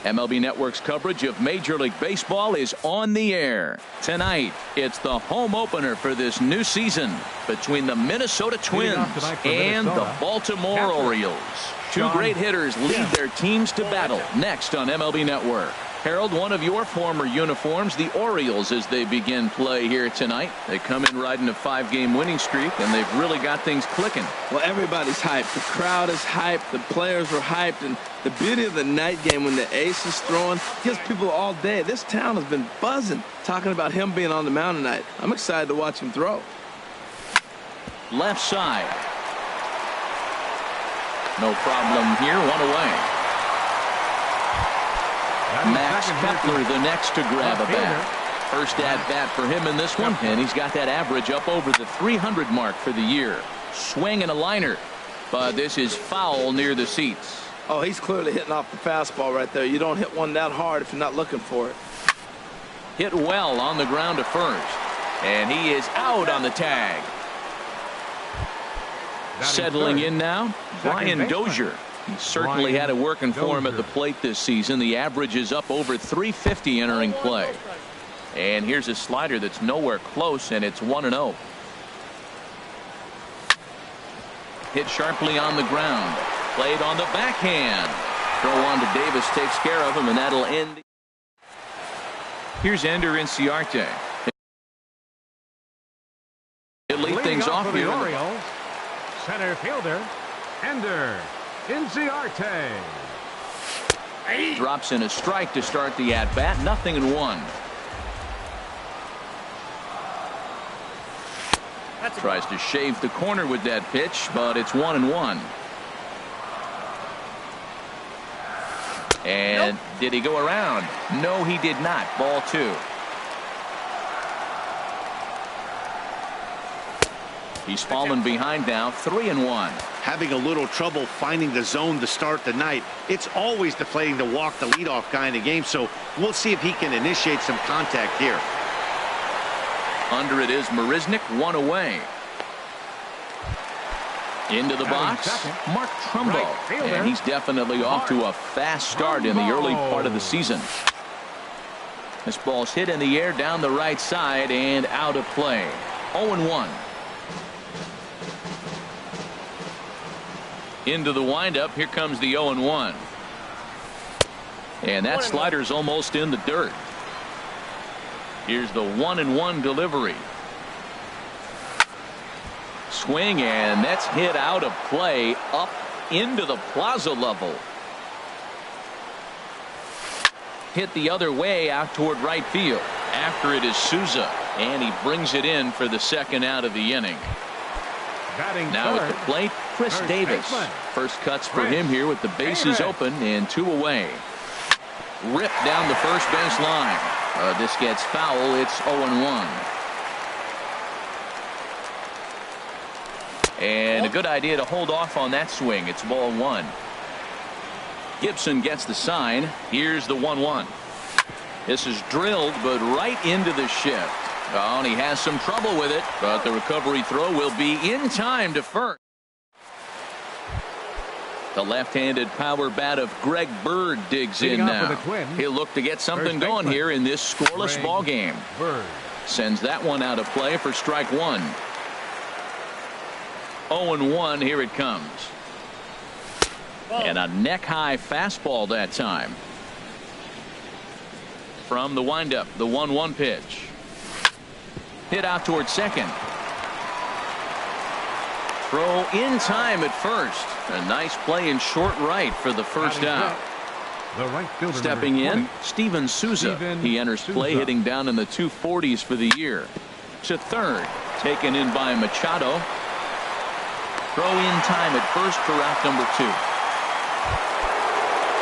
MLB Network's coverage of Major League Baseball is on the air. Tonight, it's the home opener for this new season between the Minnesota Twins and the Baltimore Orioles. Two great hitters lead their teams to battle next on MLB Network. Harold, one of your former uniforms, the Orioles, as they begin play here tonight. They come in riding a 5-game winning streak, and they've really got things clicking. Well, everybody's hyped. The crowd is hyped. The players were hyped. And the beauty of the night game when the ace is throwing gives people all day. This town has been buzzing talking about him being on the mound tonight. I'm excited to watch him throw. Left side. No problem here. One away. Max Kepler the next to grab a bat. First at bat for him in this one, and he's got that average up over the 300 mark for the year. Swing and a liner, but this is foul near the seats. Oh, he's clearly hitting off the fastball right there. You don't hit one that hard if you're not looking for it. Hit well on the ground to first, and he is out on the tag. Settling in now, Brian Dozier. He certainly had it working for him at the plate this season. The average is up over 350 entering play. And here's a slider that's nowhere close, and it's 1-0. Hit sharply on the ground. Played on the backhand. Throw on to Davis takes care of him, and that'll end. Here's Ender Inciarte. He'll lead things off here. Orioles, center fielder, Ender Inciarte. Drops in a strike to start the at-bat. 0-1. Tries to shave the corner with that pitch, but it's 1-1. And did he go around? No, he did not. Ball 2. He's fallen behind now. 3-1. Having a little trouble finding the zone to start the night. It's always deflating to walk the leadoff guy in the game, so we'll see if he can initiate some contact here. Under it is Marisnick, 1 away. Into the box, Mark Trumbo, and he's definitely off to a fast start in the early part of the season. This ball's hit in the air down the right side and out of play. 0-1. Into the windup. Here comes the 0-1. And that slider's almost in the dirt. Here's the 1-1 delivery. Swing, and that's hit out of play up into the plaza level. Hit the other way out toward right field. After it is Souza, and he brings it in for the second out of the inning. Now at the plate, Chris Davis. First cuts for him here with the bases open and 2 away. Ripped down the first base line. This gets foul. It's 0-1. And a good idea to hold off on that swing. It's ball 1. Gibson gets the sign. Here's the 1-1. This is drilled, but right into the shift. Oh, and he has some trouble with it, but the recovery throw will be in time to first. The left-handed power bat of Greg Bird digs in now. He'll look to get something going here in this scoreless ball game. Sends that one out of play for strike 1. 0-1. Here it comes. And a neck-high fastball that time. From the windup, the 1-1 pitch. Hit out towards second. Throw in time at first. A nice play in short right for the first out. Stepping in, Steven Souza. He enters play hitting down in the 240s for the year. To third, taken in by Machado. Throw in time at first for out number 2.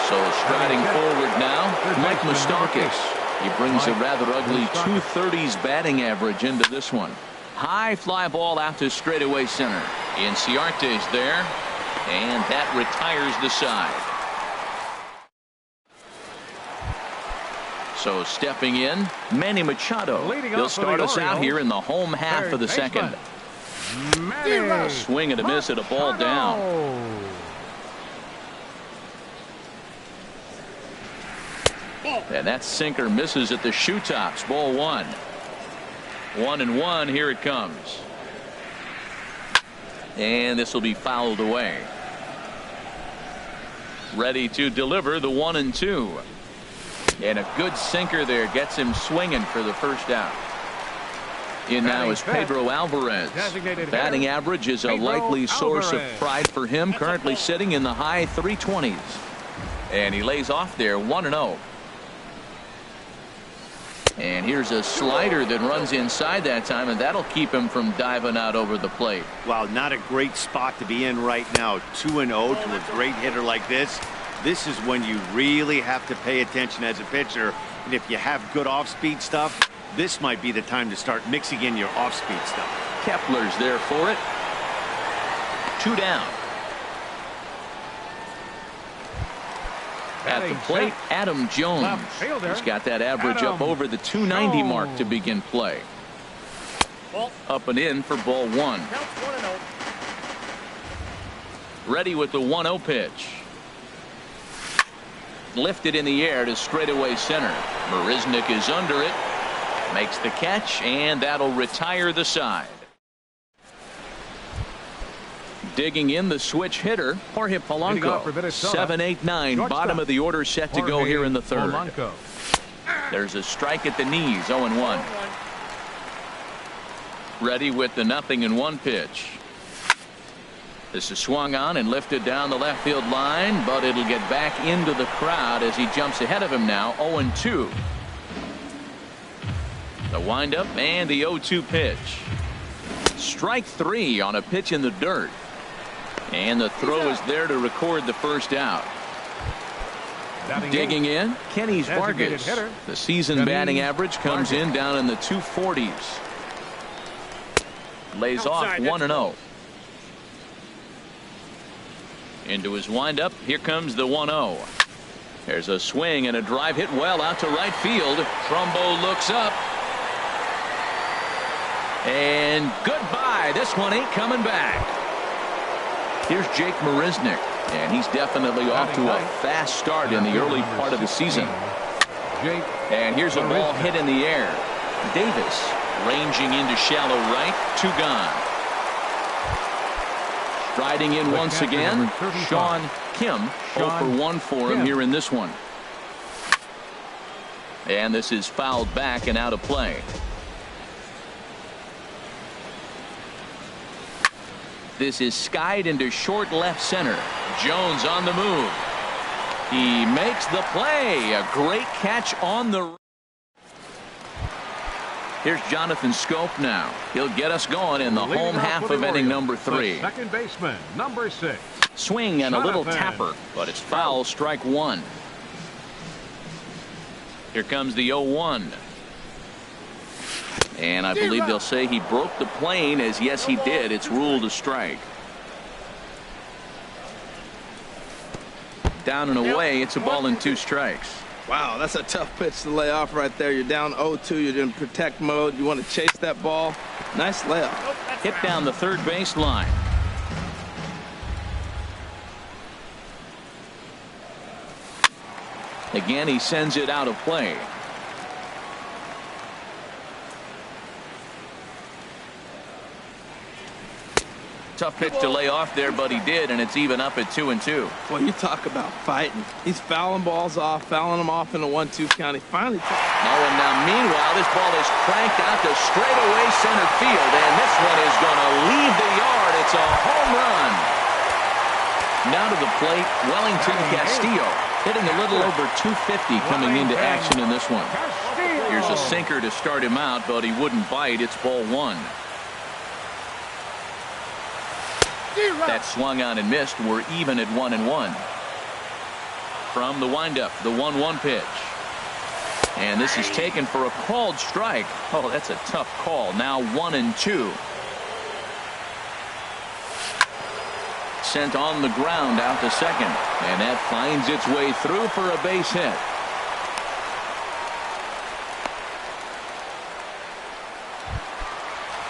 So striding forward now, Mike Moustakas. He brings a rather ugly 230s batting average into this one. High fly ball out to straightaway center. Inciarte's there, and that retires the side. So stepping in, Manny Machado. He'll start us out here in the home half of the second. Swing and a miss at a ball down. And that sinker misses at the shoe tops. Ball 1. 1-1. Here it comes. And this will be fouled away. Ready to deliver the 1-2. And a good sinker there gets him swinging for the first out. In now is Pedro Alvarez. Batting average is a likely source of pride for him. Currently sitting in the high 320s. And he lays off there 1-0. And here's a slider that runs inside that time, and that'll keep him from diving out over the plate. Wow, not a great spot to be in right now. 2-0 to a great hitter like this. This is when you really have to pay attention as a pitcher. And if you have good off-speed stuff, this might be the time to start mixing in your off-speed stuff. Kepler's there for it. 2 down. At the plate, Adam Jones. He's got that average up over the 290 mark to begin play. Up and in for ball 1. Ready with the 1-0 pitch. Lifted in the air to straightaway center. Marisnick is under it. Makes the catch, and that'll retire the side. Digging in the switch hitter, Jorge Polanco. 7-8-9, bottom of the order set to go here in the third. There's a strike at the knees, 0-1. Ready with the 0-1 pitch. This is swung on and lifted down the left field line, but it'll get back into the crowd as he jumps ahead of him now, 0-2. The windup and the 0-2 pitch. Strike 3 on a pitch in the dirt. And the throw is there to record the first out. Digging in, Kenny's Vargas. The season batting average comes in down in the 240s. Lays off 1-0. Into his windup. Here comes the 1-0. There's a swing and a drive hit well out to right field. Trumbo looks up. And goodbye. This one ain't coming back. Here's Jake Marisnick, and he's definitely off to a fast start in the early part of the season. And here's a ball hit in the air. Davis ranging into shallow right. 2 gone. Striding in once again, Sean Kim. 0 for 1 for him here in this one. And this is fouled back and out of play. This is skied into short left center. Jones on the move. He makes the play. A great catch on the. Here's Jonathan Scope now. He'll get us going in the home half of inning number 3. Second baseman, number 6. Swing and a little tapper, but it's foul, strike 1. Here comes the 0-1. And I believe they'll say he broke the plane, as yes he did. It's ruled a strike. Down and away. It's a ball and 2 strikes. Wow, that's a tough pitch to lay off right there. You're down 0-2. You're in protect mode. You want to chase that ball. Nice layup. Hit down the third base line. Again, he sends it out of play. Tough pitch to lay off there, but he did, and it's even up at 2-2. Well, you talk about fighting. He's fouling balls off, fouling them off in a 1-2 count. He finally. And now, meanwhile, this ball is cranked out to straightaway center field, and this one is going to leave the yard. It's a home run. Now to the plate, Wellington Castillo, hitting a little over 250 coming into action in this one. Here's a sinker to start him out, but he wouldn't bite. It's ball 1. That swung on and missed. We're even at 1-1. From the windup, the 1-1 pitch. And this is taken for a called strike. Oh, that's a tough call. Now 1-2. Sent on the ground out to second. And that finds its way through for a base hit.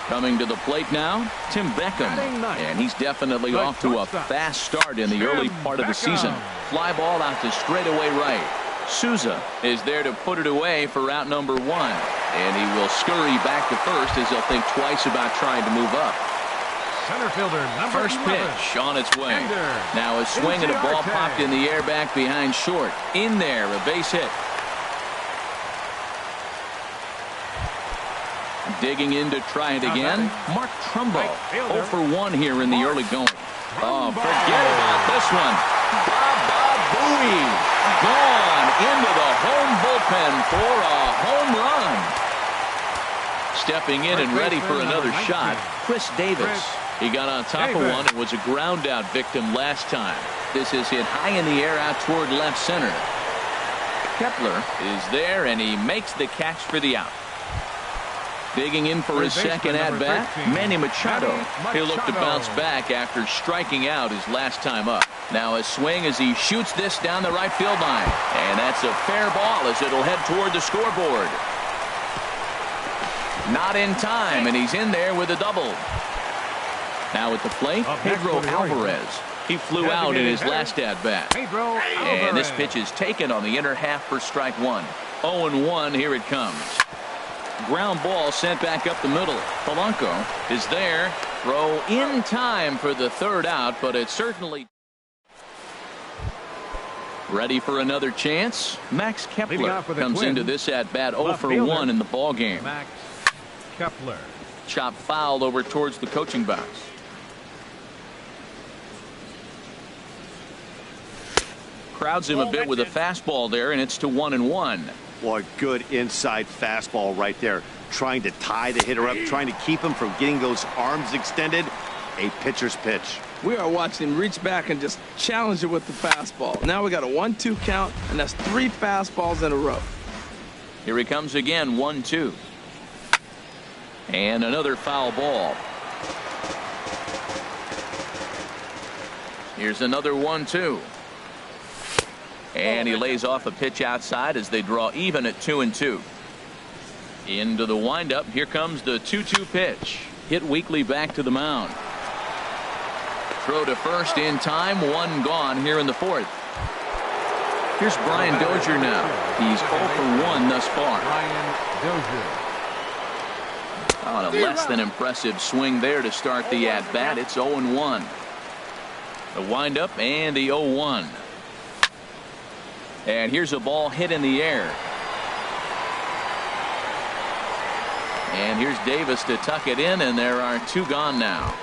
Coming to the plate now, Tim Beckham. And he's definitely off to a fast start in the early part of the season. Fly ball out to straightaway right. Souza is there to put it away for out number 1. And he will scurry back to first as he'll think twice about trying to move up. Center fielder number First 11. pitch on its way. Ender. Now a swing and a ball popped in the air back behind short. In there, a base hit. Digging in to try it again. Mark Trumbo, 0 for 1 here in the early going. Oh, forget about this one. Bob Bowie gone into the home bullpen for a home run. Stepping in and ready for another shot, Chris Davis. He got on top of one and was a ground out victim last time. This is hit high in the air out toward left center. Kepler is there and he makes the catch for the out. Digging in for his second at bat, Manny Machado. He'll look to bounce back after striking out his last time up. Now a swing as he shoots this down the right field line. And that's a fair ball as it'll head toward the scoreboard. Not in time, and he's in there with a double. Now at the plate, Pedro Alvarez. He flew out in his last at bat. And this pitch is taken on the inner half for strike 1. 0-1, here it comes. Ground ball sent back up the middle. Polanco is there. Throw in time for the third out, but it's certainly ready for another chance. Max Kepler comes into this at bat 0 for 1 in the ball game. Max Kepler. Chop foul over towards the coaching box. Crowds him a bit with a fastball there, and it's to 1-1. Boy, good inside fastball right there. Trying to tie the hitter up, trying to keep him from getting those arms extended. A pitcher's pitch. We are watching him reach back and just challenge it with the fastball. Now we got a 1-2 count, and that's 3 fastballs in a row. Here he comes again, 1-2. And another foul ball. Here's another 1-2. And he lays off a pitch outside as they draw even at 2-2. Into the windup. Here comes the 2-2 pitch. Hit weakly back to the mound. Throw to first in time. 1 gone here in the 4th. Here's Brian Dozier now. He's 0 for 1 thus far. Brian Dozier. On a less than impressive swing there to start the at bat. It's 0-1. The windup and the 0-1. And here's a ball hit in the air. And here's Davis to tuck it in, and there are 2 gone now.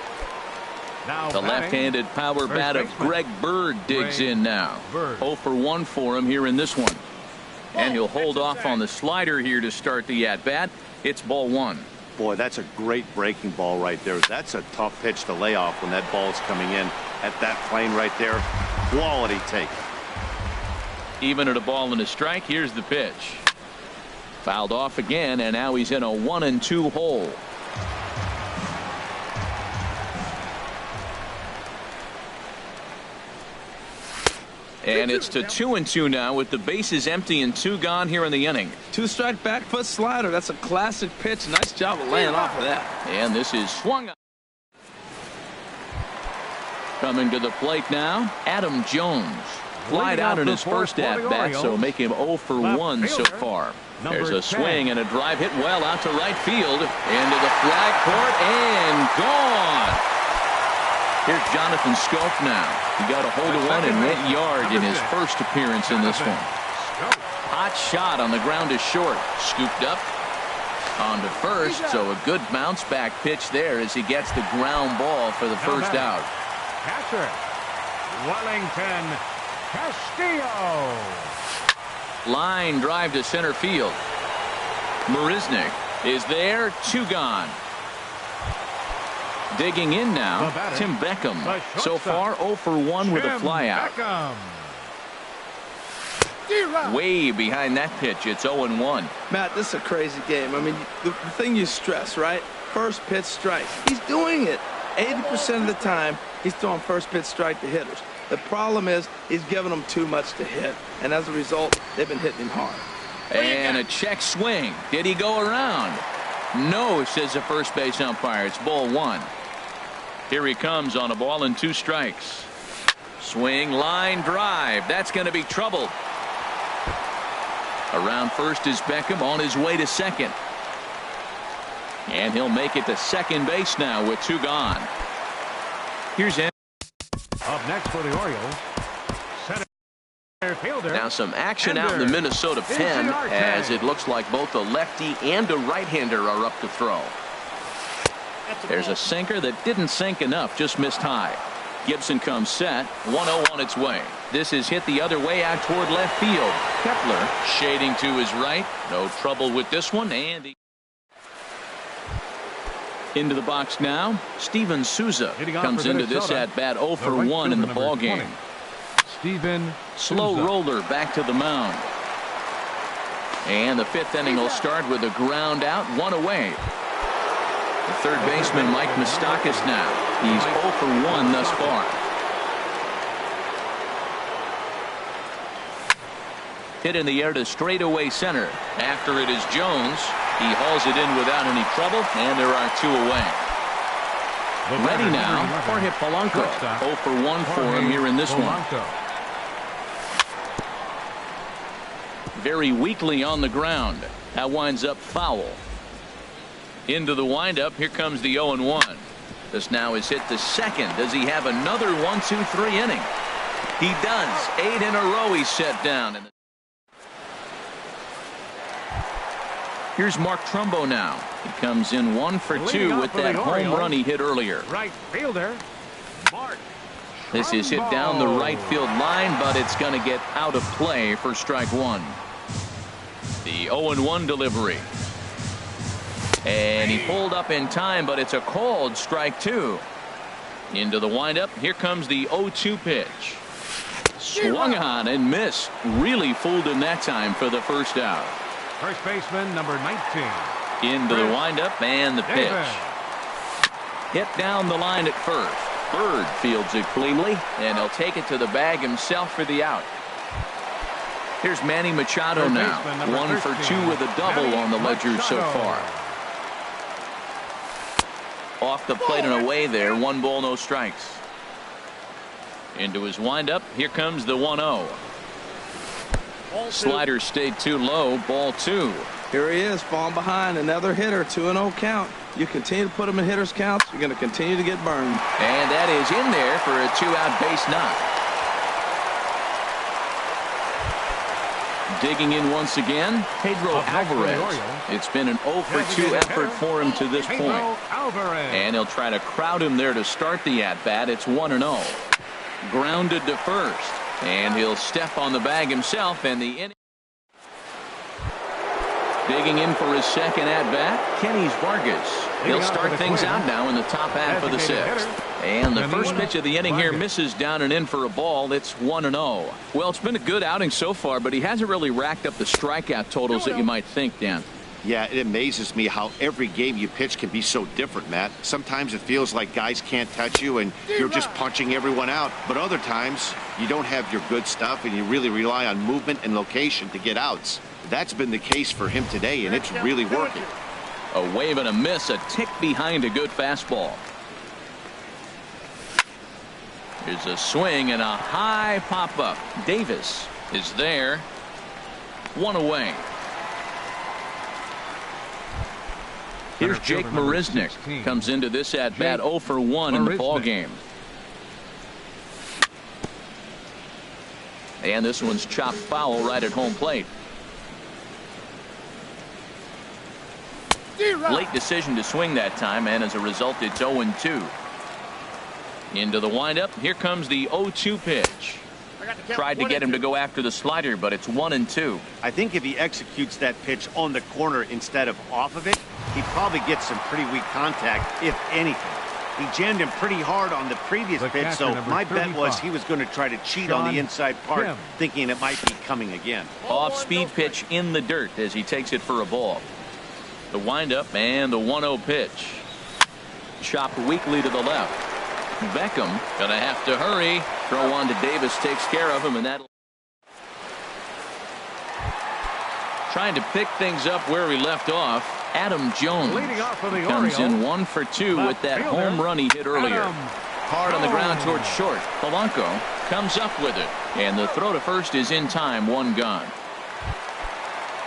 The left-handed power bat of Greg Bird digs in now. 0 for 1 for him here in this one. And he'll hold off on the slider here to start the at-bat. It's ball 1. Boy, that's a great breaking ball right there. That's a tough pitch to lay off when that ball's coming in at that plane right there. Quality take. Even at a ball and a strike. Here's the pitch. Fouled off again, and now he's in a 1-2 hole. And it's to 2-2 now with the bases empty and 2 gone here in the inning. 2-strike back foot slider. That's a classic pitch. Nice job of laying off of that. And this is swung. Coming to the plate now, Adam Jones. Flied out in his first at-bat, so make him 0 for 1 so far. There's a swing and a drive hit well out to right field. Into the flag court and gone. Here's Jonathan Scope now. He got a hold of one and went yard in his first appearance in this one. Hot shot on the ground is short. Scooped up on to first, so a good bounce back pitch there as he gets the ground ball for the first out. Catcher, Wellington Castillo. Line drive to center field. Marisnik is there. 2 gone. Digging in now, Tim Beckham. So far 0 for 1 with a flyout. Way behind that pitch. It's 0-1. Matt, this is a crazy game. I mean, the thing you stress, right? First pitch strike. He's doing it. 80% of the time, he's throwing first pitch strike to hitters. The problem is he's giving them too much to hit, and as a result, they've been hitting him hard. And a check swing. Did he go around? No, says the first base umpire. It's ball 1. Here he comes on a ball and 2 strikes. Swing, line drive. That's going to be trouble. Around first is Beckham on his way to second. And he'll make it to second base now with 2 gone. Here's Andy. Up next for the Orioles, center fielder. Now some action out in the Minnesota pen as it looks like both a lefty and a right-hander are up to throw. There's a sinker that didn't sink enough, just missed high. Gibson comes set, 1-0 on its way. This is hit the other way out toward left field. Kepler shading to his right. No trouble with this one. And into the box now. Steven Souza comes into this at bat 0 for 1 in the ball game. Steven Slow Souza. roller back to the mound. And the 5th inning will start with a ground out, 1 away. The third baseman Mike Moustakas now. He's 0 for 1 thus far. Hit in the air to straightaway center. After it is Jones. He hauls it in without any trouble, and there are 2 away. Ready now, Jorge Polanco. 0 for 1 for him here in this one. Very weakly on the ground. That winds up foul. Into the windup. Here comes the 0-1. This now is hit to second. Does he have another 1-2-3 inning? He does. 8 in a row he's set down. Here's Mark Trumbo now. He comes in 1 for 2 with that home run he hit earlier. Right fielder, Mark This is hit down the right field line, but it's going to get out of play for strike 1. The 0-1 delivery. And he pulled up in time, but it's a called strike 2. Into the windup. Here comes the 0-2 pitch. Swung on and missed. Really fooled him that time for the first out. First baseman, number 19. Into the windup and the pitch. Davis. Hit down the line at first. Bird fields it cleanly, and he'll take it to the bag himself for the out. Here's Manny Machado Third now. baseman, number 1 for 2 with a double Manny on the ledger so Machado. far. Off the plate and away there. 1 ball, no strikes. Into his windup. Here comes the 1-0. Slider stayed too low. Ball 2. Here he is, falling behind. Another hitter, 2-0 count. You continue to put him in hitters' counts, you're going to continue to get burned. And that is in there for a 2-out base knock. Digging in once again, Pedro Alvarez. It's been an 0 for 2 effort for him to this point. And he'll try to crowd him there to start the at-bat. It's 1-0. Grounded to first. And he'll step on the bag himself, and the inning. Digging in for his second at-bat, Kenny Vargas. He'll start things out now in the top half of the 6th. And the first pitch of the inning here misses down and in for a ball. It's 1-0. Well, it's been a good outing so far, but he hasn't really racked up the strikeout totals that you might think, Dan. Yeah, it amazes me how every game you pitch can be so different, Matt. Sometimes it feels like guys can't touch you and you're just punching everyone out. But other times you don't have your good stuff and you really rely on movement and location to get outs. That's been the case for him today, and it's really working. A wave and a miss, a tick behind a good fastball. Here's a swing and a high pop-up. Davis is there. 1 away. Here's Jake Marisnick. Comes into this at-bat 0 for 1 in the ball game. And this one's chopped foul right at home plate. Late decision to swing that time, and as a result, it's 0-2. Into the windup. Here comes the 0-2 pitch. Tried to get him to go after the slider, but it's 1-2. I think if he executes that pitch on the corner instead of off of it, he probably gets some pretty weak contact, if anything. He jammed him pretty hard on the previous pitch, so my bet was he was going to try to cheat on the inside part, thinking it might be coming again. Off-speed pitch in the dirt as he takes it for a ball. The windup and the 1-0 pitch. Chopped weakly to the left. Beckham gonna have to hurry. Throw on to Davis takes care of him, and that. Trying to pick things up where he left off. Adam Jones comes in 1 for 2 with that home run he hit earlier. Hard on the ground towards short. Polanco comes up with it, and the throw to first is in time. 1 gone.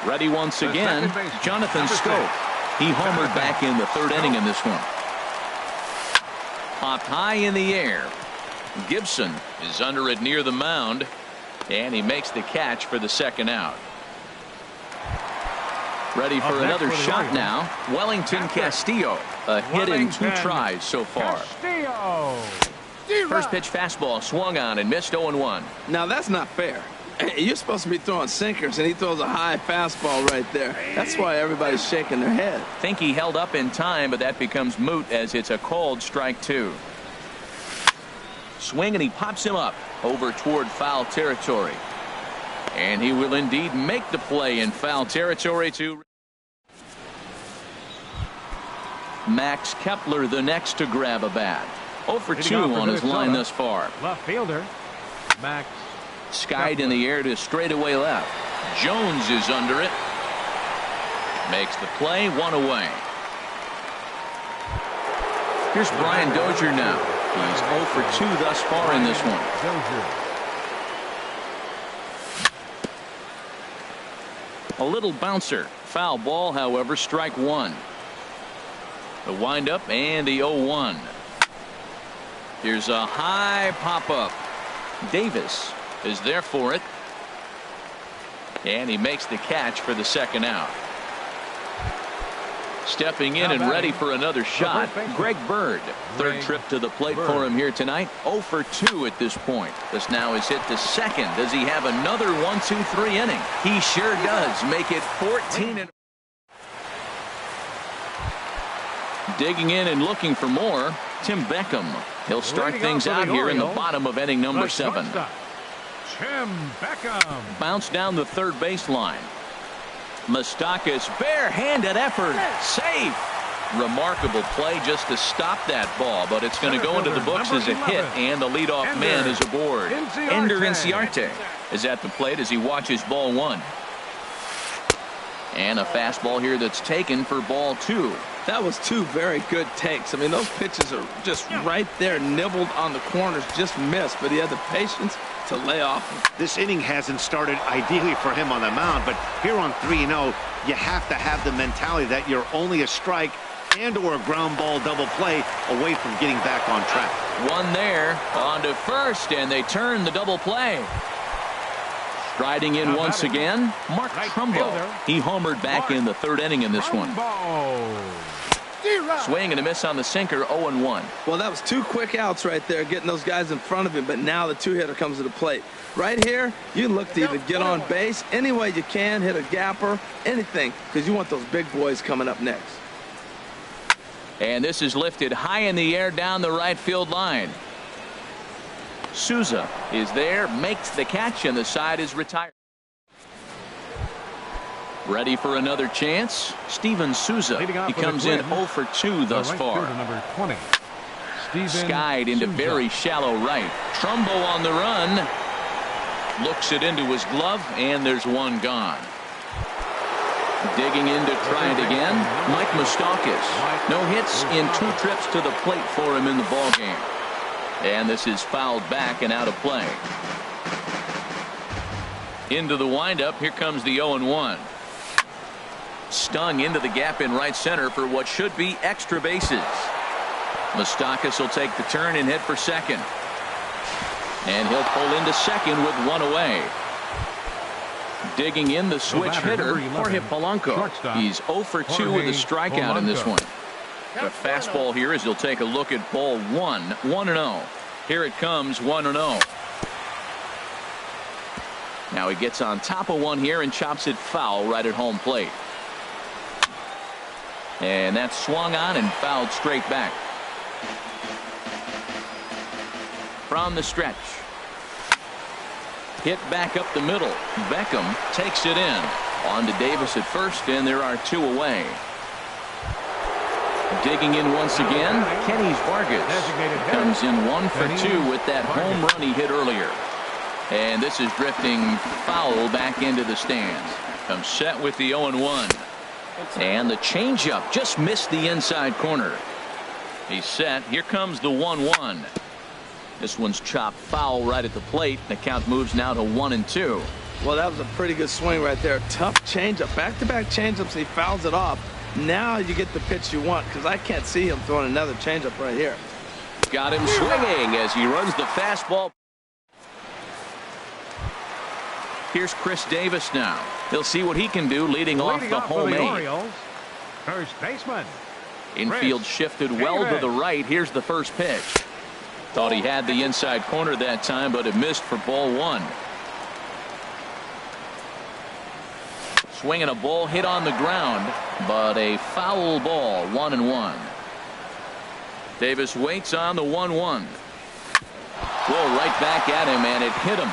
Ready once again, Jonathan Scope. He homered back in the third inning in this one. Popped high in the air. Gibson is under it near the mound, and he makes the catch for the second out. Ready for another shot now. Wellington Castillo. A hit in 2 tries so far. First pitch fastball swung on and missed 0-1. Now that's not fair. You're supposed to be throwing sinkers, and he throws a high fastball right there. That's why everybody's shaking their head. Think he held up in time, but that becomes moot as it's a called strike 2. Swing, and he pops him up over toward foul territory. And he will indeed make the play in foul territory to Max Kepler, the next to grab a bat. 0 for 2 on his line thus far. Left fielder, Max. Skied in the air to straightaway left. Jones is under it. Makes the play, 1 away. Here's Brian Dozier now. He's 0 for 2 thus far in this one. A little bouncer. Foul ball, however, strike 1. The windup and the 0-1. Here's a high pop-up. Davis is there for it. And he makes the catch for the second out. Stepping in and ready for another shot, Greg Bird. Third trip to the plate for him here tonight. 0 for 2 at this point. This now is hit to second. Does he have another 1-2-3 inning? He sure does. Make it 14. Digging in and looking for more, Tim Beckham. He'll start things out here in the bottom of inning number 7. Tim Beckham. Bounce down the third baseline. Moustakas barehanded effort. Safe. Remarkable play just to stop that ball, but it's going to go into the books as a hit, and the leadoff man is aboard. Ender Inciarte is at the plate as he watches ball 1. And a fastball here that's taken for ball 2. That was 2 very good takes. I mean, those pitches are just right there, nibbled on the corners, just missed, but he had the patience to lay off him. This inning hasn't started ideally for him on the mound, but here on 3-0, you have to have the mentality that you're only a strike and or a ground ball double play away from getting back on track. One there, on to first, and they turn the double play. Striding in once again, Mark Trumbo. He homered back in the third inning in this one. Swing and a miss on the sinker, 0-1. Well, that was 2 quick outs right there, getting those guys in front of him, but now the 2-hitter comes to the plate. Right here, you look to either get on base any way you can, hit a gapper, anything, because you want those big boys coming up next. And this is lifted high in the air down the right field line. Souza is there, makes the catch, and the side is retired. Ready for another chance. Steven Souza. He comes in 0 for 2 thus far. Number 20. Skied into very shallow right. Trumbo on the run. Looks it into his glove, and there's one gone. Digging in to try it again, Mike Moustakas. No hits in 2 trips to the plate for him in the ballgame. And this is fouled back and out of play. Into the windup. Here comes the 0-1. Stung into the gap in right center for what should be extra bases. Moustakas will take the turn and hit for second. And he'll pull into second with 1 away. Digging in the switch hitter, Jorge Polanco. He's 0 for 2 with a strikeout in this one. The fastball here as he'll take a look at ball 1. 1-0. Here it comes, 1-0. Now he gets on top of one here and chops it foul right at home plate. And that's swung on and fouled straight back. From the stretch. Hit back up the middle. Beckham takes it in. On to Davis at first, and there are 2 away. Digging in once again, Kenny Vargas comes in 1 for 2 with that home run he hit earlier. And this is drifting foul back into the stands. Comes set with the 0-1. And the changeup just missed the inside corner. He's set. Here comes the 1-1. This one's chopped foul right at the plate. The count moves now to 1-2. Well, that was a pretty good swing right there. Tough changeup. Back-to-back changeups, he fouls it off. Now you get the pitch you want, because I can't see him throwing another changeup right here. Got him swinging as he runs the fastball. Here's Chris Davis now. He'll see what he can do leading off the home eight. First baseman. Infield shifted well to the right. Here's the first pitch. Thought he had the inside corner that time, but it missed for ball one. Swinging a ball hit on the ground, but a foul ball, 1-1. Davis waits on the 1-1. Whoa, right back at him, and it hit him.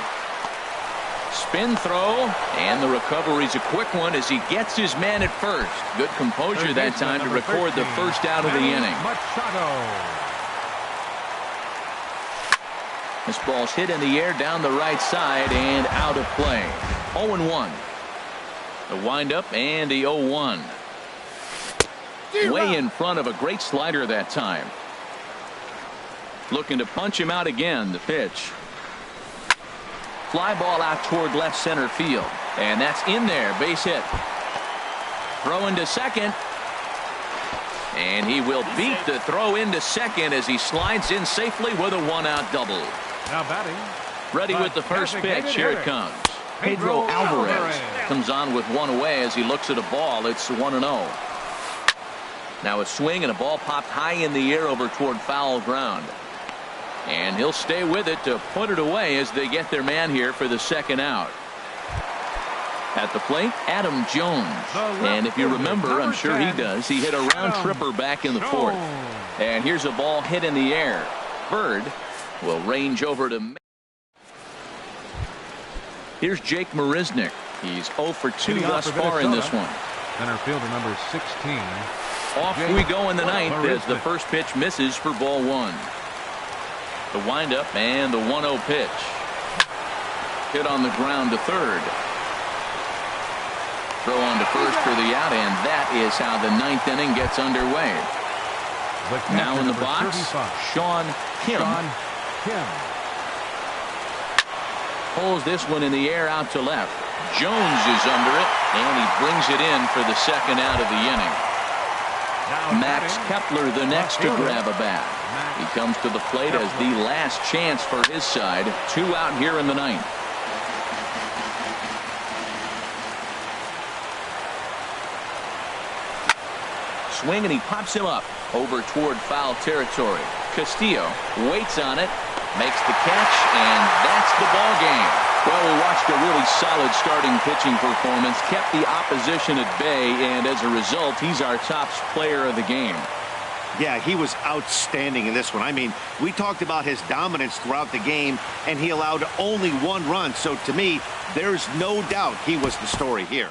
Spin throw, and the recovery's a quick one as he gets his man at first. Good composure that time to record the first out of the inning. This ball's hit in the air down the right side and out of play. 0-1. The windup and the 0-1. Way in front of a great slider that time. Looking to punch him out again. The pitch. Fly ball out toward left center field. And that's in there. Base hit. Throw into second. And he will beat the throw into second as he slides in safely with a one-out double. Now batting. Ready with the first pitch. Here it comes. Pedro Alvarez comes on with one away as he looks at a ball. It's 1-0. Now a swing and a ball popped high in the air over toward foul ground. And he'll stay with it to put it away as they get their man here for the second out. At the plate, Adam Jones. And if you remember, I'm sure he does, he hit a round tripper back in the fourth. And here's a ball hit in the air. Bird will range over to. Here's Jake Marisnick. He's 0 for 2 thus far in this one. Center fielder number 16. Off we go in the ninth as the first pitch misses for ball one. The windup and the 1-0 pitch. Hit on the ground to third. Throw on to first for the out, and that is how the ninth inning gets underway. Now in the box, Sean Kim. Pulls this one in the air out to left. Jones is under it, and he brings it in for the second out of the inning. Max Kepler the next to grab a bat. He comes to the plate as the last chance for his side. 2 out here in the ninth. Swing, and he pops him up over toward foul territory. Castillo waits on it, makes the catch, and that's the ball game. Well, we watched a really solid starting pitching performance, kept the opposition at bay, and as a result, he's our top player of the game. Yeah, he was outstanding in this one. I mean, we talked about his dominance throughout the game, and he allowed only 1 run. So to me, there's no doubt he was the story here.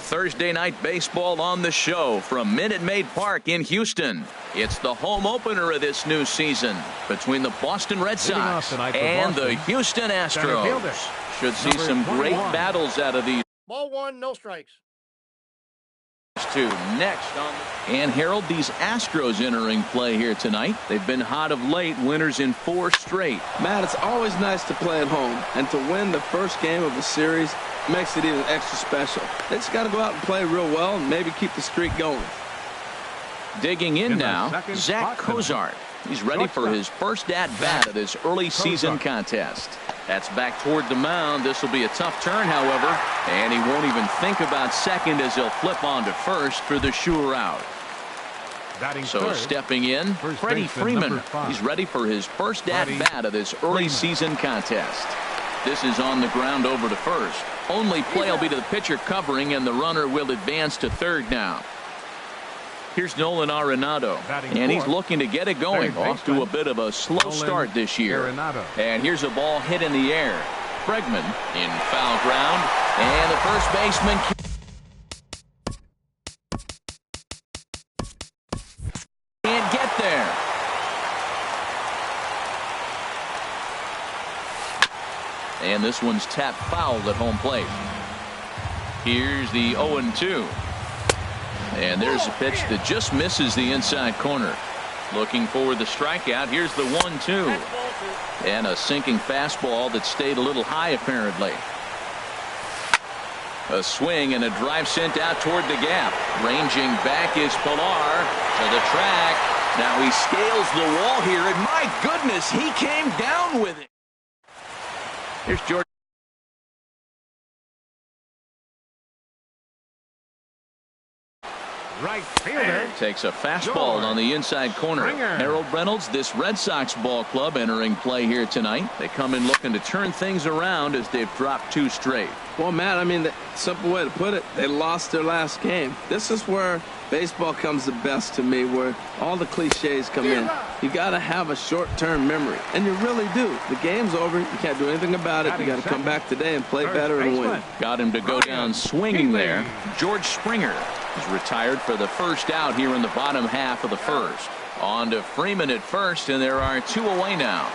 Thursday night baseball on the show from Minute Maid Park in Houston. It's the home opener of this new season between the Boston Red Sox and the Houston Astros. Should see some great battles out of these Ball one, no strikes. two. Next on and Harold, these Astros entering play here tonight. They've been hot of late, winners in 4 straight. Matt, it's always nice to play at home, and to win the first game of a series makes it even extra special. They just got to go out and play real well and maybe keep the streak going. Digging in now, Zach Cozart. He's ready for his first at-bat of this early season contest. That's back toward the mound. This will be a tough turn, however, and he won't even think about second as he'll flip on to first for the sure out. So stepping in, Freddie Freeman. He's ready for his first at-bat of this early season contest. This is on the ground over to first. Only play will be to the pitcher covering, and the runner will advance to third now. Here's Nolan Arenado, and he's looking to get it going. Off to a bit of a slow start this year. And here's a ball hit in the air. Bregman in foul ground, and the first baseman can't get there. And this one's tapped foul at home plate. Here's the 0-2. And there's a pitch that just misses the inside corner. Looking for the strikeout. Here's the 1-2. And a sinking fastball that stayed a little high apparently. A swing and a drive sent out toward the gap. Ranging back is Pilar to the track. Now he scales the wall here, and my goodness, he came down with it. Here's George. Right fielder takes a fastball on the inside corner. Harold Reynolds, this Red Sox ball club entering play here tonight. They come in looking to turn things around as they've dropped 2 straight. Well, Matt, I mean, the simple way to put it, they lost their last game. This is where baseball comes the best to me, where all the cliches come in. You got to have a short-term memory, and you really do. The game's over. You can't do anything about it. You got to come back today and play better and win. Got him to go down swinging there. George Springer is retired for the first out here in the bottom half of the first. On to Freeman at first, and there are 2 away now.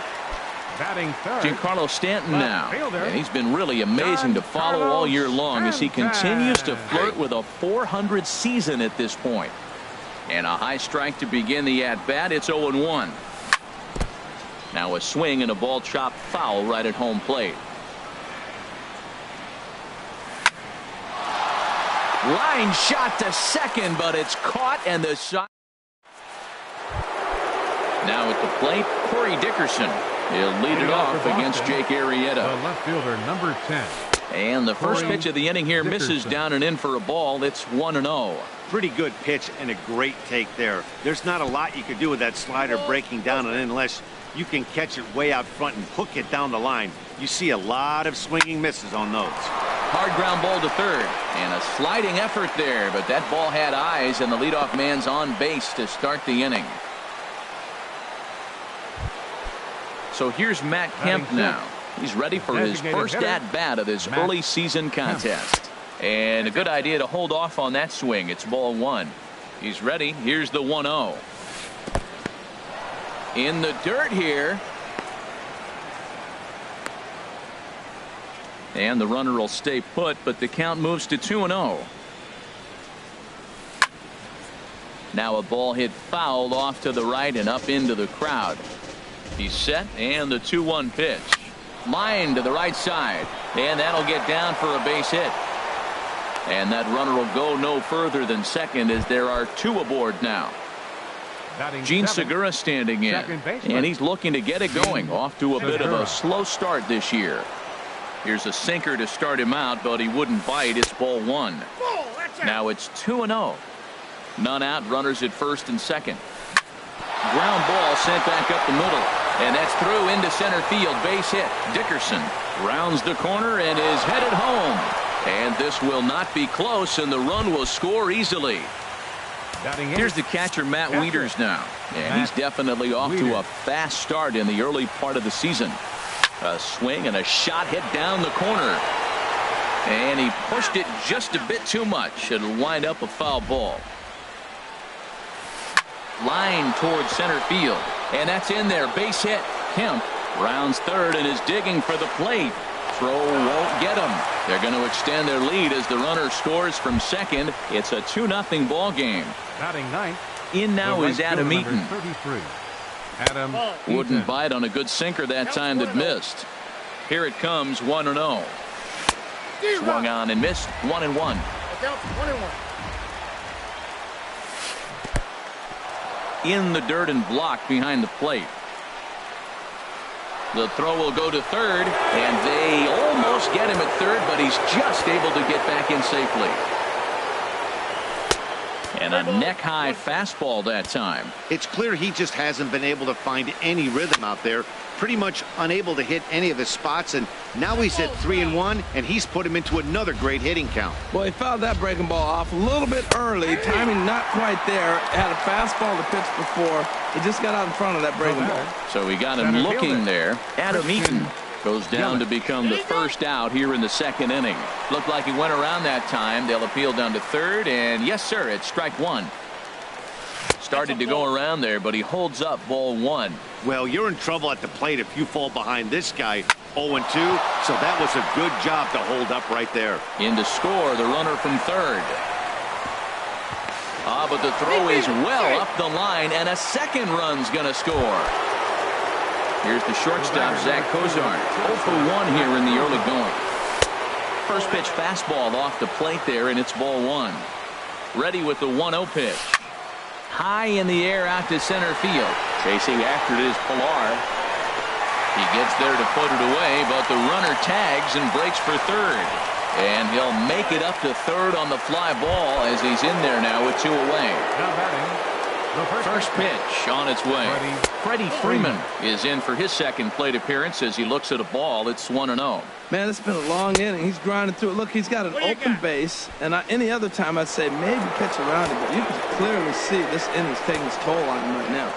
Giancarlo Stanton now. And he's been really amazing to follow all year long as he continues to flirt with a .400 season at this point. And a high strike to begin the at-bat. It's 0-1. Now a swing and a ball chopped foul right at home plate. Line shot to second, but it's caught, and the shot. Now at the plate, Corey Dickerson. He'll lead it off against Jake Arrieta. The left fielder, number 10. And the first pitch of the inning here misses down and in for a ball. It's 1-0. Pretty good pitch and a great take there. There's not a lot you could do with that slider breaking down and in unless you can catch it way out front and hook it down the line. You see a lot of swinging misses on those. Hard ground ball to third, and a sliding effort there, but that ball had eyes, and the leadoff man's on base to start the inning. So here's Matt Kemp now. He's ready for his first at-bat of this early season contest. And a good idea to hold off on that swing. It's ball 1. He's ready. Here's the 1-0. In the dirt here. And the runner will stay put, but the count moves to 2-0. Now a ball hit foul off to the right and up into the crowd. He's set, and the 2-1 pitch. Line to the right side, and that'll get down for a base hit. And that runner will go no further than second as there are 2 aboard now. Gene Segura standing in, and he's looking to get it going. Off to a bit of a slow start this year. Here's a sinker to start him out, but he wouldn't bite. It's ball 1. Now it's 2-0. None out, runners at first and second. Ground ball sent back up the middle, and that's through into center field. Base hit. Dickerson rounds the corner and is headed home, and this will not be close, and the run will score easily. Here's the catcher, Matt Wieters, now, and he's definitely off to a fast start in the early part of the season. A swing and a shot hit down the corner, and he pushed it just a bit too much. It'll wind up a foul ball. Line towards center field, and that's in there. Base hit. Kemp rounds third and is digging for the plate. Throw won't get him. They're going to extend their lead as the runner scores from second. It's a 2-0 ball game. Batting ninth. In now is Adam Eaton. 33. Adam Wouldn't bite on a good sinker that time that missed. Here it comes, 1-0. Swung on and missed. 1-1. In the dirt and blocked behind the plate. The throw will go to third, and they almost get him at third, but he's just able to get back in safely. And a neck-high fastball that time. It's clear he just hasn't been able to find any rhythm out there. Pretty much unable to hit any of his spots, and now he's at 3-1, and he's put him into another great hitting count. Well, he fouled that breaking ball off a little bit early. Timing not quite there. Had a fastball to pitch before. He just got out in front of that breaking ball. So we got him looking there. Adam Eaton goes down to become the first out here in the second inning. Looked like he went around that time. They'll appeal down to third, and yes, sir, it's strike one. Started to go around there, but he holds up ball one. Well, you're in trouble at the plate if you fall behind this guy 0-2, so that was a good job to hold up right there. In to score, the runner from third. But the throw is well up the line, and a second run's going to score. Here's the shortstop, Zach Cozart. 0 for 1 here in the early going. First pitch fastball off the plate there, and it's ball one. Ready with the 1-0 pitch. High in the air out to center field. Chasing after it is Pilar. He gets there to put it away, but the runner tags and breaks for third. And he'll make it up to third on the fly ball as he's in there now with 2 away. Now batting, the First pitch on its way. Freddie Freeman is in for his second plate appearance as he looks at a ball. It's 1-0. Man, it's been a long inning. He's grinding through it. Look, he's got an open base, and any other time I'd say maybe pitch around it, but you can clearly see this inning's taking its toll on him right now.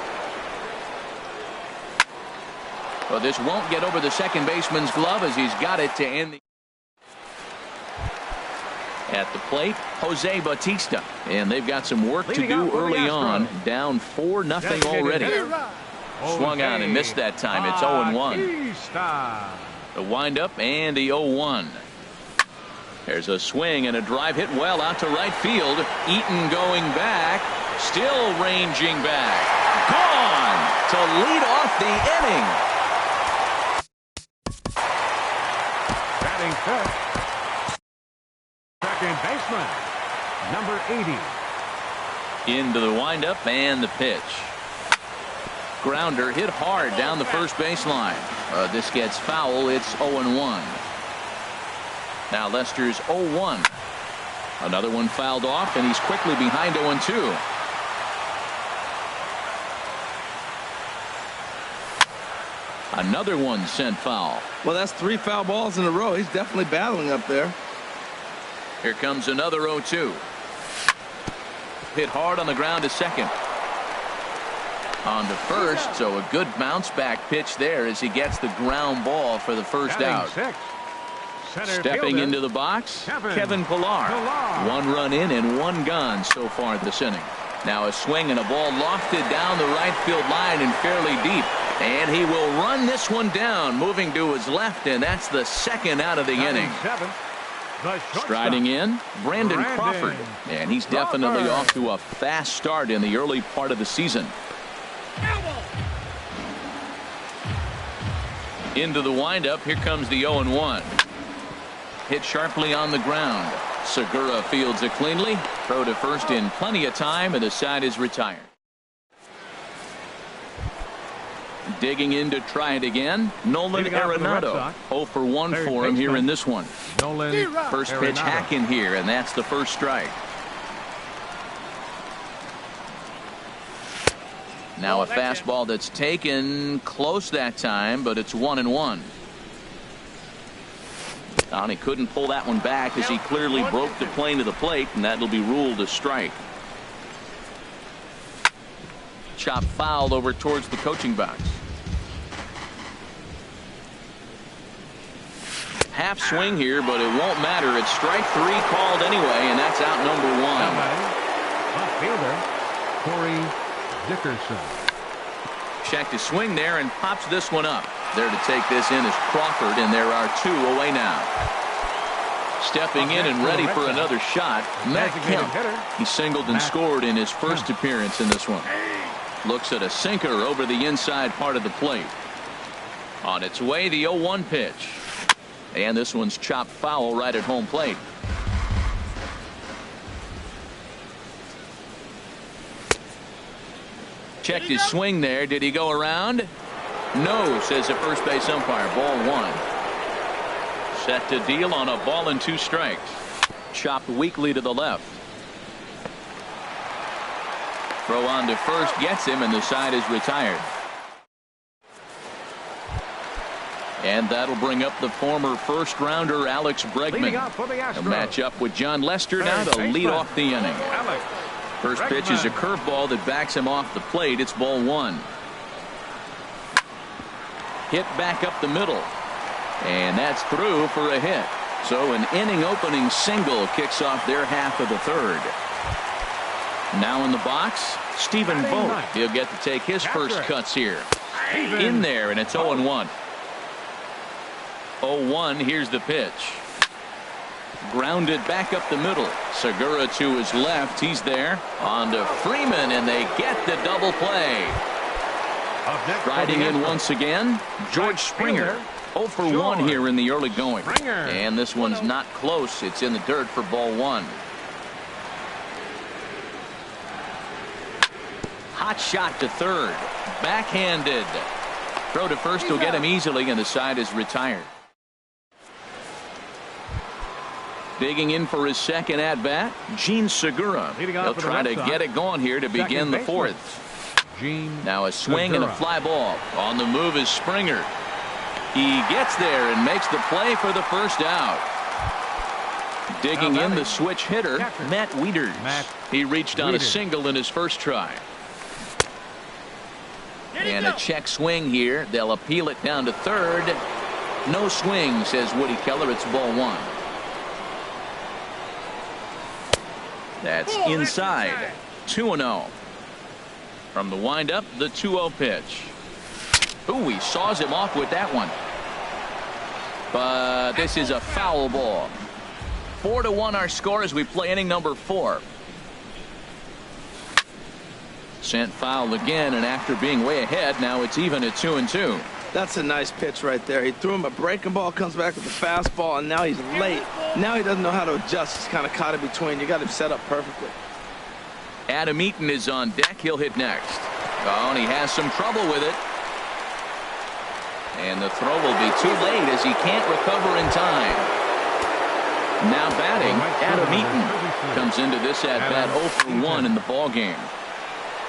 Well, this won't get over the second baseman's glove as he's got it to end the... At the plate, Jose Bautista, and they've got some work to do early on. Down 4-0 already. Swung on and missed that time. It's 0-1. The windup and the 0-1. There's a swing and a drive hit well out to right field. Eaton going back, still ranging back. Gone to lead off the inning. batting fifth. Second baseman, number 80. Into the windup and the pitch. Grounder hit hard down the first baseline. This gets foul. It's 0-1. Now Lester's 0-1. Another one fouled off, and he's quickly behind 0-2. Another one sent foul. Well, that's 3 foul balls in a row. He's definitely battling up there. Here comes another 0-2. Hit hard on the ground to second. On to first, so a good bounce back pitch there as he gets the ground ball for the first out. Stepping into the box, Kevin Pilar. 1 run in and 1 gone so far this inning. Now a swing and a ball lofted down the right field line and fairly deep. And he will run this one down, moving to his left, and that's the second out of the inning. Striding in, Brandon Crawford. And he's definitely off to a fast start in the early part of the season. Into the windup, here comes the 0-1. Hit sharply on the ground. Segura fields it cleanly. Throw to first in plenty of time, and the side is retired. Digging in to try it again, Nolan Arenado. 0 for 1 for him here in this one. First pitch hacking here, and that's the first strike. Now a fastball that's taken close that time, but it's 1-1. And he couldn't pull that one back as he clearly broke the plane to the plate, and that'll be ruled a strike. Chop foul over towards the coaching box. Half swing here, but it won't matter. It's strike 3 called anyway, and that's out number 1. Left fielder Corey Dickerson. Checked his swing there and pops this one up. There to take this in is Crawford, and there are 2 away now. Stepping in and ready for another shot, Matt Kemp. He singled and scored in his first appearance in this one. Looks at a sinker over the inside part of the plate. On its way, the 0-1 pitch. And this one's chopped foul right at home plate. Checked his swing there. Did he go around? No, says the first base umpire. Ball 1. Set to deal on a ball and 2 strikes. Chopped weakly to the left. Throw on to first gets him, and the side is retired. And that'll bring up the former first-rounder Alex Bregman. A matchup with John Lester now to lead off the inning. First pitch is a curveball that backs him off the plate. It's ball 1. Hit back up the middle. And that's through for a hit. So an inning-opening single kicks off their half of the third. Now in the box, Stephen Vogt. He'll get to take his first cuts here. In there, and it's 0-1. 0-1, here's the pitch. Grounded back up the middle. Segura to his left. He's there. On to Freeman, and they get the double play. Riding in once again, George Springer. 0 for 1 here in the early going. And this one's not close. It's in the dirt for ball 1. Hot shot to third. Backhanded. Throw to first will get him easily, and the side is retired. Digging in for his second at-bat, Gene Segura. He'll try to get it going here to begin the fourth. Now a swing and a fly ball. On the move is Springer. He gets there and makes the play for the first out. Digging in the switch hitter, Matt Wieters. He reached on a single in his first try. And a check swing here. They'll appeal it down to third. No swing, says Woody Keller. It's ball 1. That's inside. 2-0. From the windup, the 2-0 pitch. Ooh, he saws him off with that one. But this is a foul ball. 4-1 our score as we play inning number 4. Sent foul again, and after being way ahead, now it's even at 2-2. That's a nice pitch right there. He threw him a breaking ball, comes back with a fastball, and now he's late. Now he doesn't know how to adjust. He's kind of caught in between. You got him set up perfectly. Adam Eaton is on deck. He'll hit next. Oh, and he has some trouble with it. And the throw will be too late as he can't recover in time. Now batting, Adam Eaton comes into this at-bat 0 for 1 in the ballgame.